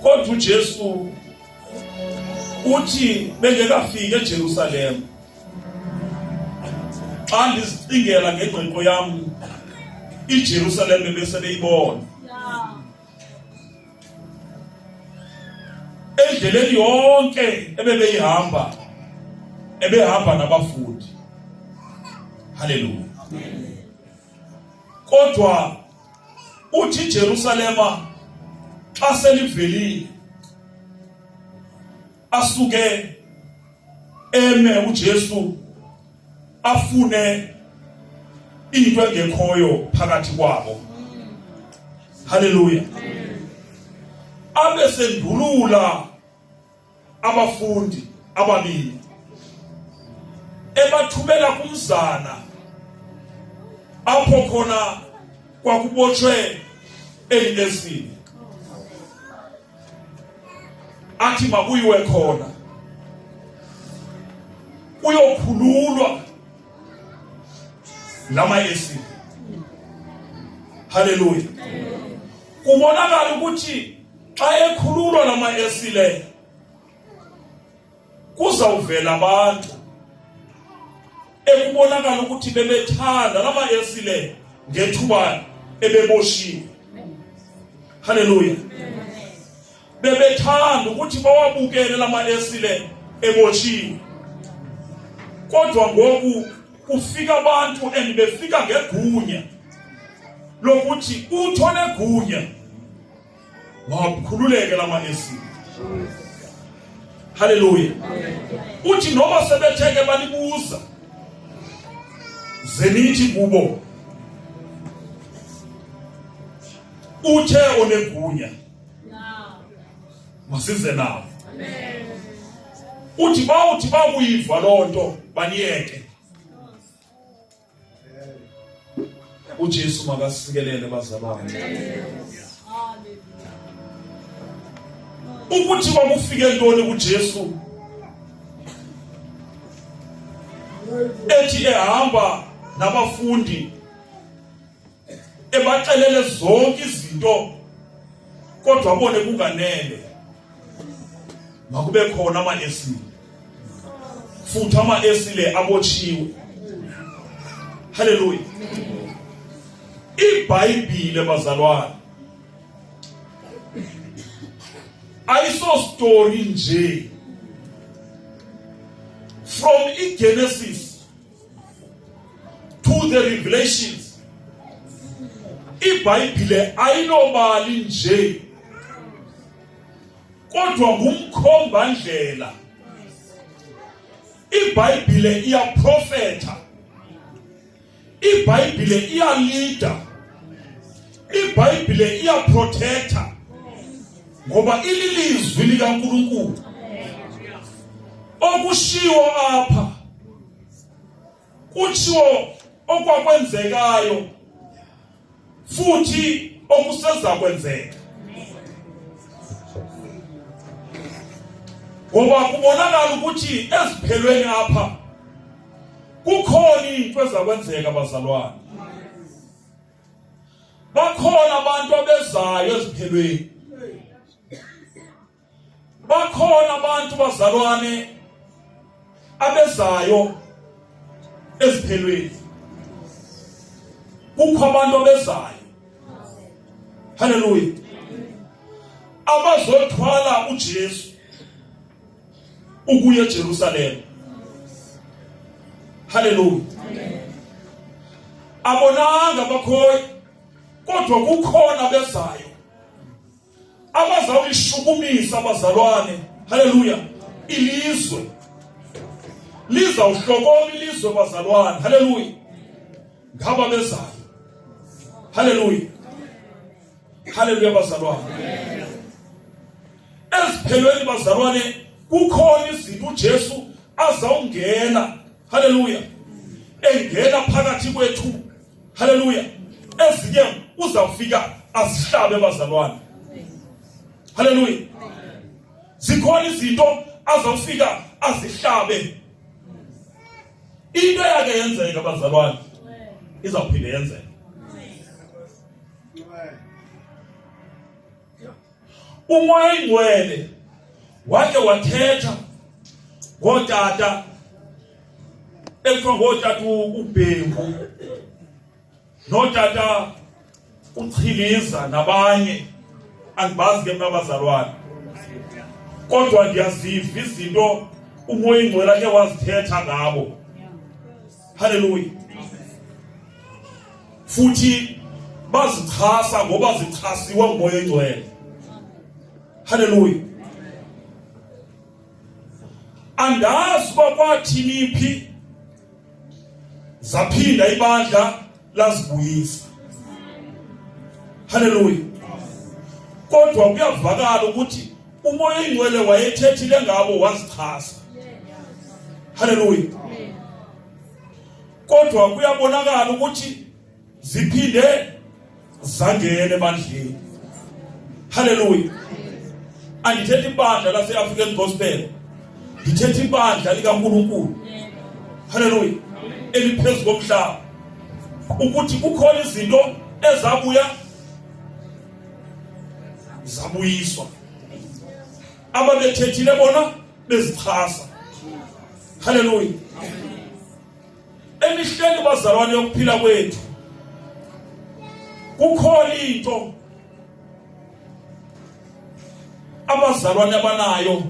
Kodwa uJesu uthi bengekafika eJerusalem, xa ndizicingela ngengqiqo yam iJerusalem beseleyibona. Endleleni yonke ebehamba nabafundi. Haleluya. Kodwa uthi Jerusalema xa selivelile asuke eme uJesu afune into engekhoyo phakathi kwabo. Haleluya. Abe sendulula abafundi ababili ebathumela kumzana apho khona kwakubotshwe elinesini, athi makuyiwe khona uyokhululwa lama esini. Haleluya. Kubonakala ukuthi xa ekhululwa lama esile kuzawuvela abantu ekubonakala ukuthi bebethanda lama esile ngethuba ebeboshiwe. Haleluya. Bebethanda ukuthi bawabukele lama esile eboshiwe. Kodwa ngoku kufika abantu befika ngegunya lokuthi uthole gunya makhululeke lama esile. Haleluya. Uthi noma sebetheke balibuza zenithi kubo uthe onegunya masize nawo. Uthi bakuyiva lonto baniyeke. uJesu makasikelele bazalwane. Ukuthi kwakufike ntoni kuJesu ethi ehamba nabafundi ebaxelele zonke izinto kodwa abone kunganele, makube khona ama esile futhi ama esile abotshiwe. Haleluya. iBhayibhile bazalwane ayiso story nje. From Genesis to the Revelations iBhayibhile ayinobali nje, kodwa ngumkhomba ndlela. iBhayibhile iyaprofeta, iBhayibhile iyalida, iBhayibhile iyaprotecta, ngoba ililizwi likaNkulunkulu. Okushiwo apha kutshiwo okwakwenzekayo futhi okuseza kwenzeka, ngoba kubonakala ukuthi eziphelweni apha kukhona into ezakwenzeka bazalwane. Bakhona abantu abezayo eziphelweni, bakhona abantu bazalwane abezayo eziphelweni. Kukho abantu abezayo. Haleluya. Abazothwala uJesu ukuya eJerusalem. Haleluya. Abonanga bakhoyi, kodwa kukhona bezayo abazawulishukumisa bazalwane. Haleluya. Ilizwe lizawuhlokoma ilizwe bazalwane. Haleluya. Ngaba bezayo. Haleluya. Haleluya bazalwane. Eziphelweni bazalwane kukhona izinto uJesu azawungena. Haleluya. Engena phakathi kwethu. Haleluya. Ezinye uzawufika azihlabe bazalwane. Haleluya. Zikhona izinto azawufika azihlabe. Into yakhe yenzeka bazalwane izawuphinde yenzeka. umoya oyingcwele wake wathetha ngotata ekuthiwa ngotata uBhengu notata uChiliza nabanye angibazi ke abazalwane kodwa ndiyaziva izinto umoya oyingcwele ake wazithetha ngabo. Haleluya. Futhi bazichasa ngoba zichasiwe ngumoya oyingcwele. Haleluya. Andazi bakwathini phi zaphinda ibandla lazibuyisa. Haleluya. Kodwa kuyavakala ukuthi umoya oyingcwele wayethethile ngabo wazichasa. Haleluya. Kodwa kuyabonakala ukuthi ziphinde zangene ebandleni. Haleluya. Andithethi ibandla lase-African Gospel, ndithethi ibandla likaNkulunkulu. Haleluya. Eliphezulu komhlaba, ukuthi kukhona izinto ezabuya zabuyiswa, ababethethile bona bezichasa. Haleluya. Emihleni bazalwane yokuphila kwethu kukhona into abazalwane abanayo.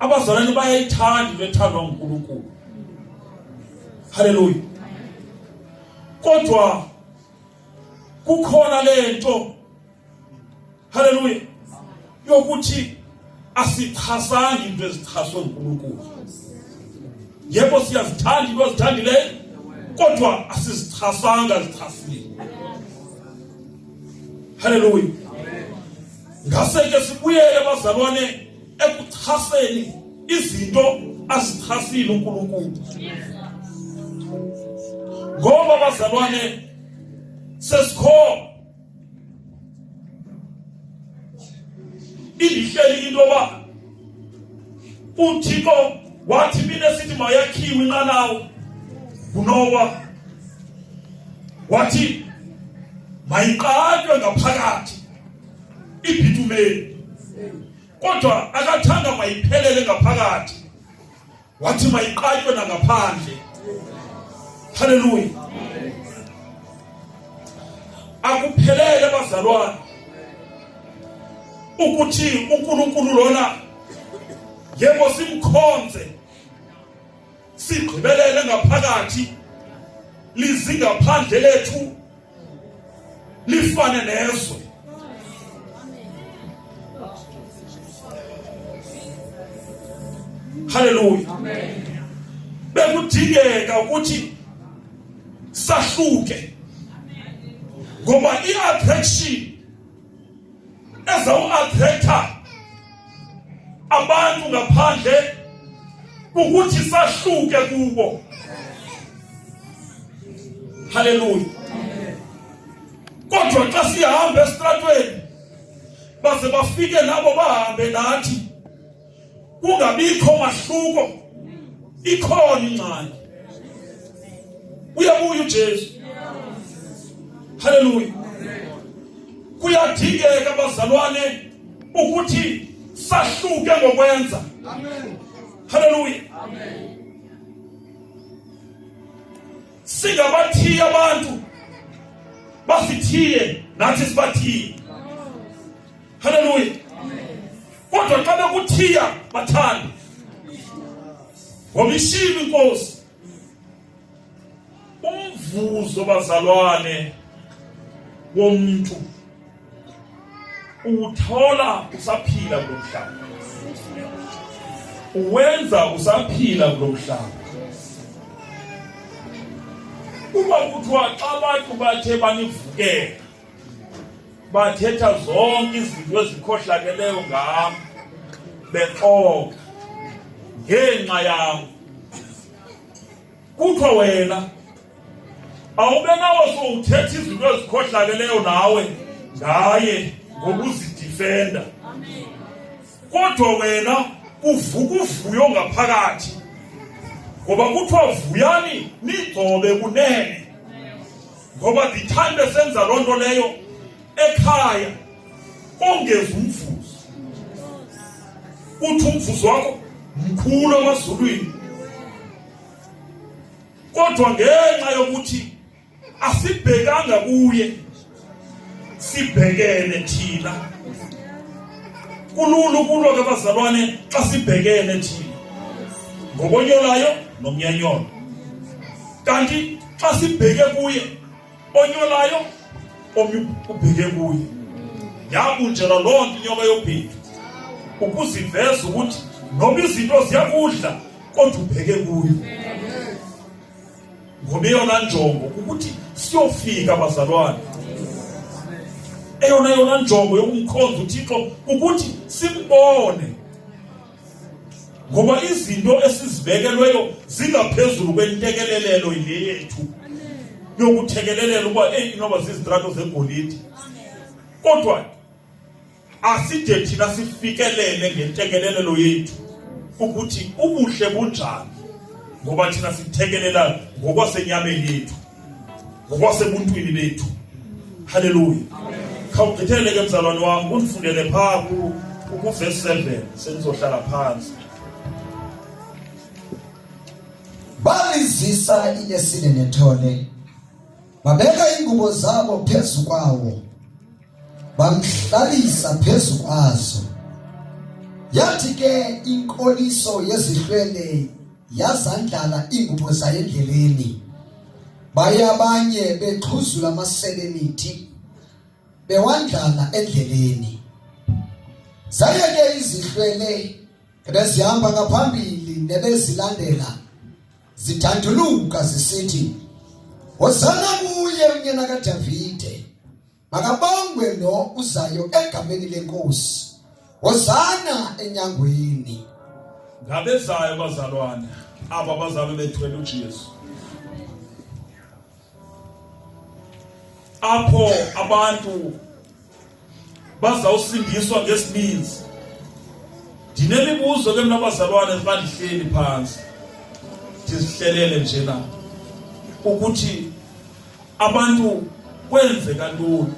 Abazalwane bayayithanda into ethandwa nguNkulunkulu. Haleluya. Kodwa kukhona lento, haleluya, yokuthi asichasanga into ezichaswe nguNkulunkulu. Yebo siyazithanda into ezithandileyo, kodwa asizichasanga zichasile. Haleluya. Ngase ke sibuyele bazalwane ekuchaseni izinto azichasile uNkulunkulu. Ngoba bazalwane sesikho ilihleli into ba uThixo wathi mina sithi mayakhiwe inqanawa kuNowa, wathi mayiqatywe ngaphakathi ibhitumeni, kodwa akathanga mayiphelele ngaphakathi, wathi mayiqatywe nangaphandle. Haleluya. Akuphelele bazalwane ukuthi uNkulunkulu lona yebo simkhonze, sigqibelele ngaphakathi, lizingaphandle lethu lifane nezwe. Haleluya. Bekudingeka ukuthi sahluke, ngoba i-attraction ezawu-attractor abantu ngaphandle ukuthi sahluke kubo. Haleluya. Kodwa xa sihamba esitratweni baze bafike nabo bahambe nathi, kungabikho mahluko, ikhona incane. Uyabuya uJesu. Haleluya. Kuyadingeka bazalwane ukuthi sahluke ngokwenza. Amen. Haleluya. Amen. Singabathiye abantu basithiye nathi sibathiye. Haleluya. Amen. Kodwa xa bekuthiya bathanda, ngobishilo inkosi umvuzo bazalwane womuntu uthola usaphila kulomhlaba, uwenza usaphila kulomhlaba. Kuba kuthiwa xa abantu bathe banivukela bathetha zonke izinto ezikhohlakeleyo ngami, bexoka ngenxa yami, kuthiwa wena awube nawe sowuthetha izinto ezikhohlakeleyo nawe ngaye ngokuzidifenda. Kodwa wena uvuka uvuyo ngaphakathi, ngoba kuthiwa vuyani nigcobe kunene, ngoba the time besenza loo nto leyo ekhaya kongeza umvuzo. uthi umvuzo wakho mkhulu emazulwini, kodwa ngenxa yokuthi asibhekanga kuye, sibhekene thina. Kulula ukulwa ke bazalwane xa sibhekene thina ngokonyolayo nomnyanyolo, kanti xa sibheke kuye onyolayo omnye ubheke kuye, yabunjelwa loo nto inyoka yobhedu ukuziveza ukuthi noma izinto ziyakudla kodwa ubheke kuye. Ngoba eyona njongo ukuthi siyofika bazalwane, eyona njongo yokumkhonza uThixo ukuthi simbone, ngoba izinto esizibekelweyo zingaphezulu kwentekelelelo le yethu yokuthekelelela ukuba inoba zizitrato zegolide, kodwa aside thina sifikelele ngentekelelelo yethu ukuthi ubuhle bunjani, ngoba thina sithekelela ngokwasenyameni yethu, ngokwasebuntwini bethu. Haleluya. Khawugqithele ke mzalwane wami undifundele phaa verse 7 senizohlala phansi. Balizisa inyesile nethole, babeka ingubo zabo phezu kwawo, bamhlalisa phezu kwazo. Yathi ke inkoliso yezihlwele yazandlala ingubo zayo endleleni, baya abanye bexhuzula amasebe emithi bewandlala endleleni. Zaye ke izihlwele bezihamba ngaphambili nebezilandela, zithanduluka zisithi, Hosana kuye unyana kaDavide, makabongwe lo uzayo egameni lenkosi, Hosana enyangweni. Ngabezayo bazalwane aba bazabe bethwele uJesu, apho abantu bazawusindiswa ngesininzi. Ndinemibuzo ke mna bazalwane bandihleli phansi, ndizihlelele njena ukuthi abantu kwenzeka ntoni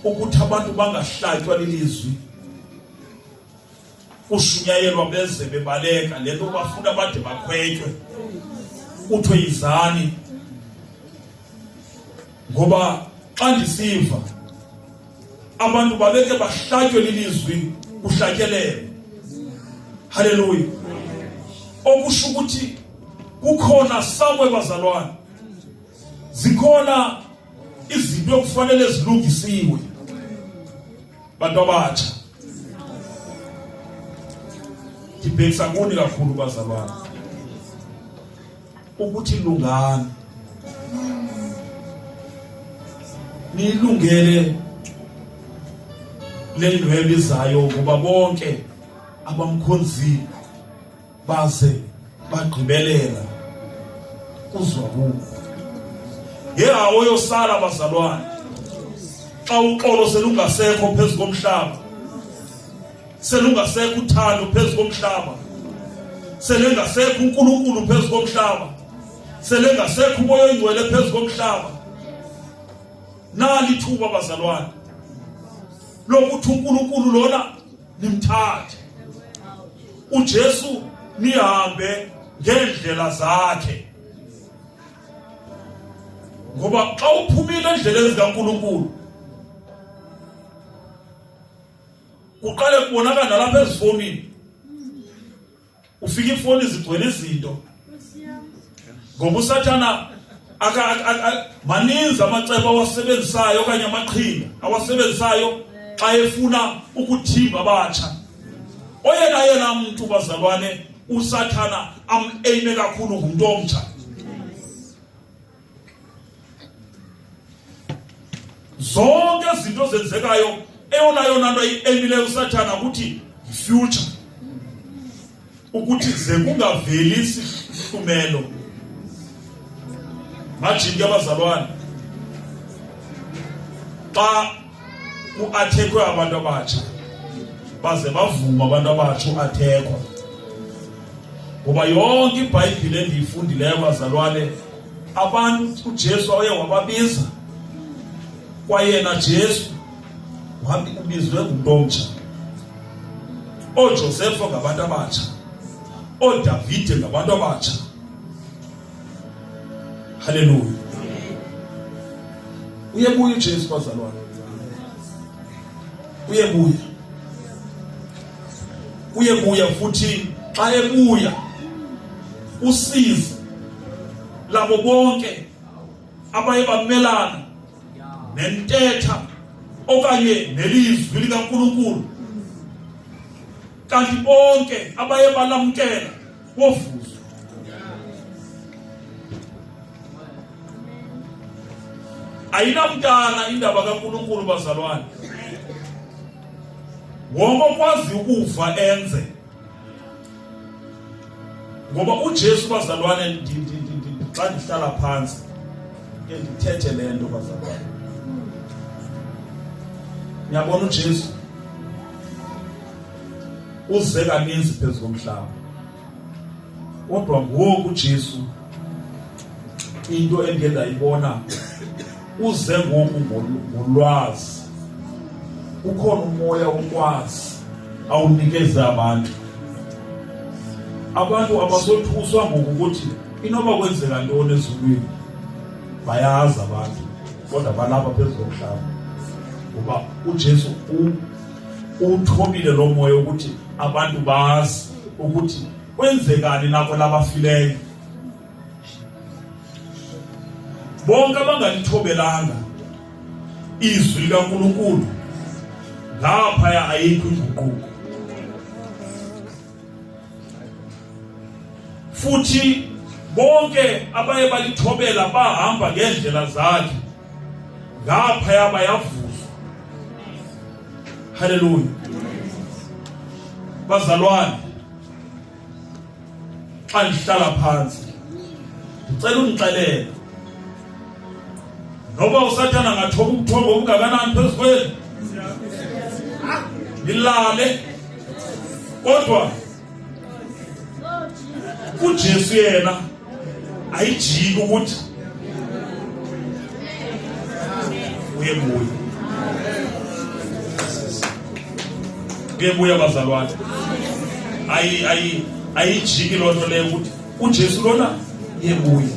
ukuthi abantu bangahlatywa lilizwi, ushunyayelwa beze bebaleka le nto bafuna bade bakhwetywe, kuthiwe yizani. Ngoba xa ndisiva abantu babeke bahlatywe lilizwi kuhlatyelelwe. Haleluya. Okusho ukuthi kukhona samwe bazalwane, zikhona izinto ekufanele zilungisiwe. Bantu abatsha, ndibhekisa kuni kakhulu bazalwane ukuthi lungani, nilungele le ndwele izayo, ngoba bonke abamkhonzile baze bagqibelela kuzwa kubo. Yehawo yosala bazalwane, xa uxolo selungasekho phezu komhlaba, selungasekho uthando phezu komhlaba, selengasekho uNkulunkulu phezu komhlaba, selengasekho umoya oyingcwele phezu komhlaba, nali thuba bazalwane lokuthi uNkulunkulu lona nimthathe, uJesu nihambe ngendlela zakhe. Ngoba xa uphumile endleleni zikaNkulunkulu, uqale kubonakala nalapha ezifonini, ufika ifoni zigcwele izinto, ngoba uSathana maninzi amacebo awasebenzisayo okanye amaqhinga awasebenzisayo xa efuna ukuthimba abatsha. Oyena muntu bazalwane uSathana am-aime kakhulu ngumuntu omtsha. Zonke izinto zenzekayo, eyona nto ayi-aimileyo uSathana ukuthi future, ukuthi ze kungaveli isihlumelo. Majinge abazalwane, xa uathekwe abantu abatsha baze bavuma abantu abatsha uathekwa, ngoba yonke iBhayibhile endiyifundileyo bazalwane, abantu uJesu waye wababiza, kwayena Jesu ubizwe ngumuntu omtsha. oJoseph ngabantu abatsha, oDavide ngabantu abatsha. Hallelujah. Uyebuya uJesu bazalwane. Uyebuya futhi xa ebuya usize labo bonke abaye bamelana nentetha okanye nelizwi likaNkulunkulu, kanti bonke abaye balamkela wovuzo. Ayinamntana indaba kaNkulunkulu bazalwane. Wonke okwazi ukuva enze. Ngoba uJesu bazalwane, xa ndihlala phansi ndithethe le nto bazalwane. Ngiyabona uJesu uze kaninzi phezu komhlaba, kodwa ngoku uJesu into engenda ibona uze ngoku ngolwazi. Ukhona umoya wokwazi awunikeza abantu abasothuswa ngokuthi inoba kwenzeka ntoni ezulwini. Bayazi abantu kodwa balapha phezu komhlaba, ngoba uJesu uthobile lo moya ukuthi abantu bazi ukuthi kwenzekani nako labafileyo. Bonke abangalithobelanga izwi likaNkulunkulu, ngaphaya ayikho inguquko. Futhi bonke abaye balithobela bahamba ngendlela zakhe, ngaphaya bayavuzwa. Hallelujah. Bazalwane, xa ndihlala phansi ndicela undixelele, noba uSathane angathoba ubuthongo obungakanani phezu kwenu, nilale, kodwa uJesu yena ayijiki ukuthi uyebuya bazalwane. Ayijiki loo nto leyo ukuthi uJesu lona uyebuya.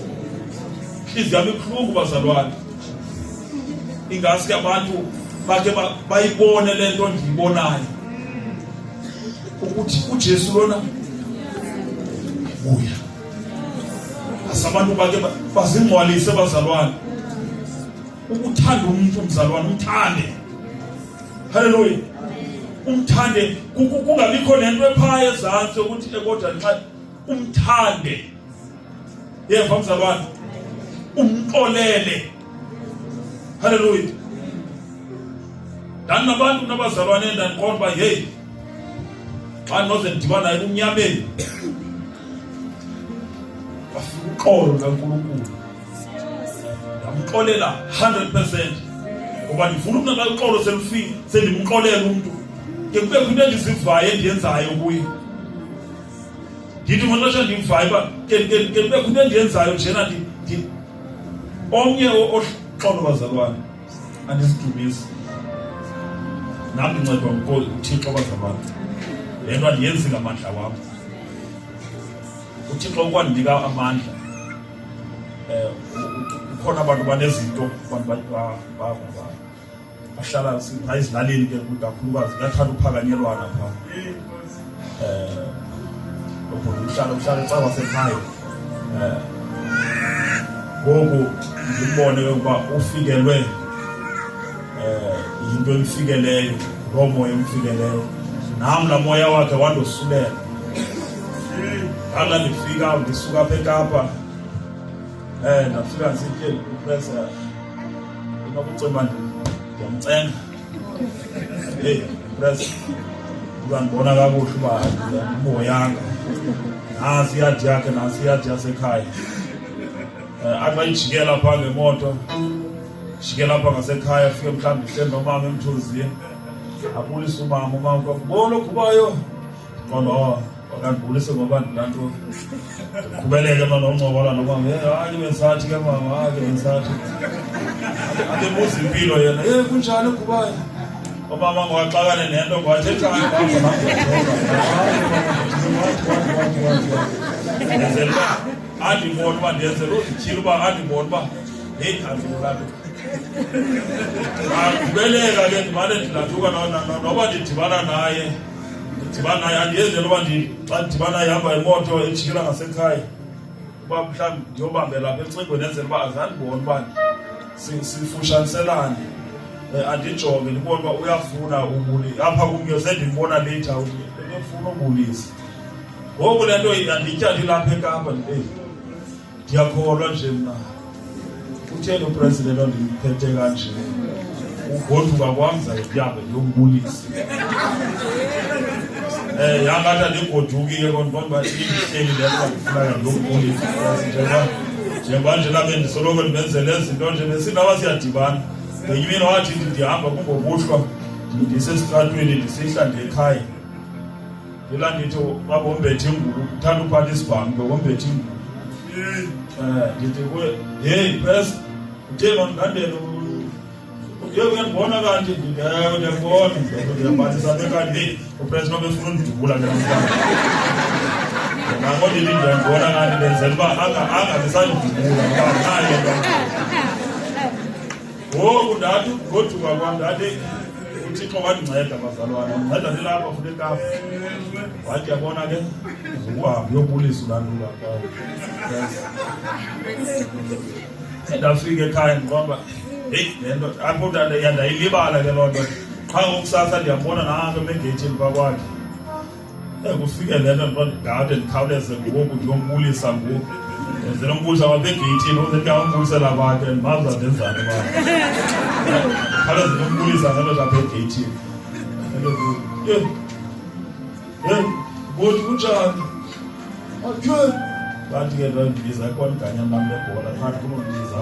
Inhliziyo yami ibuhlungu bazalwane, ingaske abantu bake bayibone le nto ndiyibonayo ukuthi uJesu lona ubuya. Asabantu bake bazingcwalise bazalwane. Ukuthanda umuntu mzalwane, umthande. Hallelujah. Umthande, kungabikho lento ephaya ezantsi ukuthi kodwa nxa umthande, yeva mzalwane, umxolele. Hallelujah. Nabantu nabazalwane ndandiqonda uba hey, xa noze ndidibana naye kumnyameni bafika uxolo kaNkulunkulu, ndamxolela 100%, ngoba ndifuna umntu uxolo selufika sendimxolela umntu ke kubekho into endizivayo endiyenzayo kuye. Ndithi ngexesha ndivayo uba ke kubekho into endiyenzayo njena omnye oxolo bazalwane andizidumisi. Nam ndincedwa nguThixo bazalwane, le nto andiyenzi ngamandla wam. uThixo ukwandinika amandla. Ukhona abantu banezinto bahlala ezilalini ke kakhulukazi kuyathanda uphakanyelwana phaa. Uhlala xa wasekhaya. Ngoku ngibone ukuba ufikelwe yinto emfikeleyo, loo moya emfikeleyo. Nam laa moya wakhe wandosulela. Ala ndifika ndisuka apha eKapa, ndafika ndisityeni upresa inokucima ndiyamcenga. Hey presa, uzandibona kakuhle uba andimhoyanga. Nasi iyadi yakhe, nasi iyadi yasekhaya. Axa ijikela phaa ngemoto, jikela apha ngasekhaya, fike mhlawumbi ndihleli nomama emthunziye. Abulisa umama ukubona okhubayo. Qonda wakandibulise ngoba ndilanto qhubeleke mna nomncokola nomama. Hayi bengisathi ke mama, hayi bengisathi. Abebuza impilo yena. Kunjani ukhubayo? Omama ngowaxakane nento ngwathetha ngapha andibona uba ndiyenzela uzityhila uba andibona uba heyi andilulalo agqibeleka ke ndimane ndilathuka noba ndidibana naye andiyenzela uba xa ndidibana naye hamba imoto ejikela ngasekhaya uba mhlawumbi ndiyobambela apha ecingweni enzela uba azandibona uba sifushaniselane andijonge ndibona uba uyafuna apha kumnye sendimbona later efuna ubulisa ngoku le nto anditya ndilapha eKapa ndiyakholwa nje mna utheni upresident ondimphethe kanje ugoduka kwam zayityambe ndiyombulisa yangathi andigoduki ke kondibona uba ihleli le nto ndifunaka ndiyombulisa njengoba nje lapha ndisoloko ndibenzela ezinto nje nesinaba siyadibana ngenye imini wathi ndihamba kungokuhlwa ndisesitratweni ndisihla ndekhaya ndila ndithi babombethe ingubo uthanda uphatha isibhamu bombethe ingubo ndithi kuye heyi press utheni ondandela uyandibona kanti ndiyabona ndiyambathisa bekanti heyi upress nobe efuna undidubula ke namhlanje nako ndithi ndiyambona kanti ndenzela uba angabisandidubula naye ngoku ndathi goduka kwam ndathi uThixo wandinceda bazalwane ndinceda ndilapha futhi eKapa wathi yabona ke ukuhamba uyobulisa ulandula kwawo ndafika ekhaya ndiqomba heyi le nto apho ndayilibala ke loo nto qha ngokusasa ndiyambona nanto emegeyithini kwakwakhe kufike le nto ndingade ndikhawuleze ngoku ndiyombulisa ngoku enzela umbulisa kwapha egeyithini ukuze ndiyawumbulisela abantu ndimaza ndenzani ba khawuleze ndiyombulisa ngento zapha egeyithini ngothi kunjani atyhwe bathi ke ndibiza ikhona iganya lam lebhola phakathi kunombiza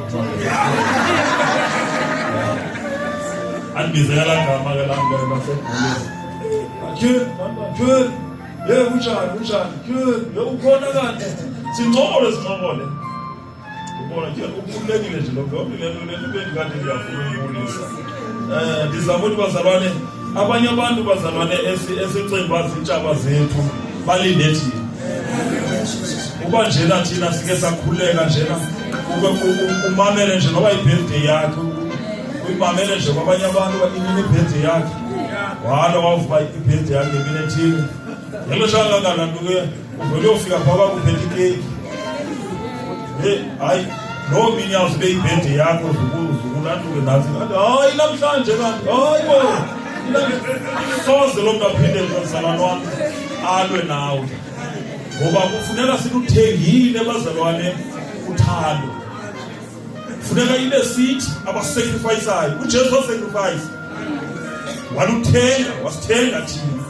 andibizela gama ke lam basebholeni atyhwe kunjani ukhona kanti sincokole ubona ke ukhululekile nje lo nto le bendikade ndiyafuna ukubulisa ndizama ukuthi bazalwane abanye abantu bazalwane esicimba zintshaba zethu balinde thina uba njena thina sike sakhuleka njena umamele nje noba ibirthday yakhe uyimamele nje kwabanye abantu uba inini ibirthday yakhe walo wawuvuba ibirthday yakhe emini ethile ngelo xesha kangalanto ke uvele uyofika phaa kwakuphethe ikeyiki hayi loo mini yawuzibe ibirthday yakho zukulantuke nazi hayi namhlanje kanti hayi bo soze lo mntu aphinde bazalwane wam alwe nawe ngoba kufuneka siluthengile bazalwane uthando kufuneka ibe sithi abasacrificeayo uJesu wasacrifice waluthenga wasithenga thina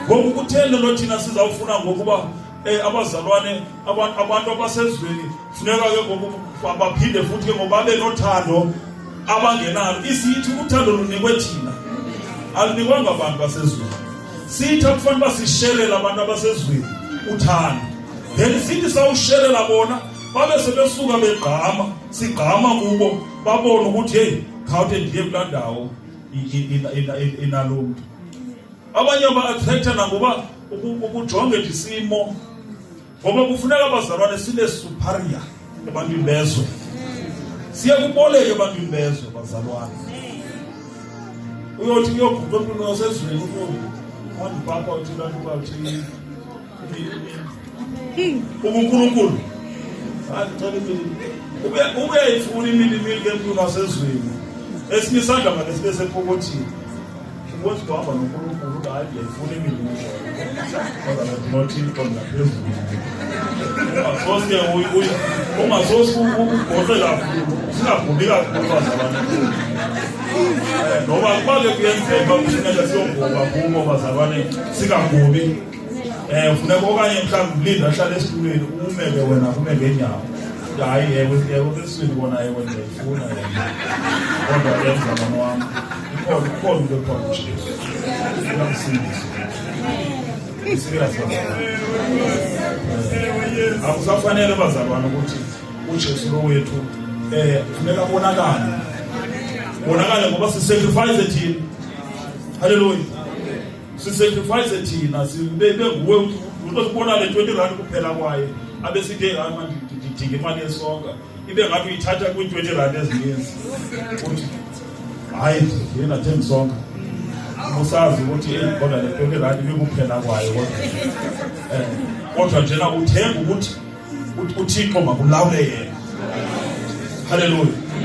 ngoku kuthende lo thina sizawufuna ngokuba abazalwane abantu abasezweni funeka ke ngoku baphinde futhi ke ngoba babe nothando abangenalo isithi uthando lunikwe thina alunikwanga abantu basezweni sithi akufanele basisherele abantu abasezweni uthando then sithi sawusherela bona babe sebesuka begqama sigqama kubo babone ukuthi hey khawuthe ndiye kulaa ndawo inalomntu abanye ba-attracta nangoba ukujonge isimo ngoba kufuneka abazalwane sibe superior ebantwini bezwe siye kuboleke ebantwini bezwe bazalwane uyothi kuyoguqa emntwini wasezweni wandipapa uthi laa nto uba uthi ubunkulunkulu ubuyayifuna imilimili ke emntwini wasezweni esinye isandla make sibe sepokothini ukuthi kuhamba nonkulunkulu uba hayi ndiyayifuna imilimili nothini khona phezulu ungasoske ugoqe kakhulu singagubi kakhulu bazalwane noba kubake kuyenzeka kufuneka siyogoba kubo bazalwane singagubi funeka okanye mhlawumbi ulinda ahlale esitulweni umeke wena kume ngeenyawo hayi ewe kesiswini kona ewe ndiyayifuna kodwa emzalwane wam ikhona into ekhona uJesu uyamsindisa akusafanele bazalwane ukuthi uJesu lo wethu funeka bonakale ngoba sisacrifice thina Hallelujah. Sisacrifice thina sibe nguwe umuntu osibona le 20 rand kuphela kwaye abesithi manje ngidinga imali yesonka ibe ngathi uyithatha ku 20 rand ezininzi uthi hayi yena thenga isonka usazi ukuthi kodwa le 20 rand ibekuphela kwayo kodwa njena uthenga ukuthi uThixo makulawule yena. Hallelujah.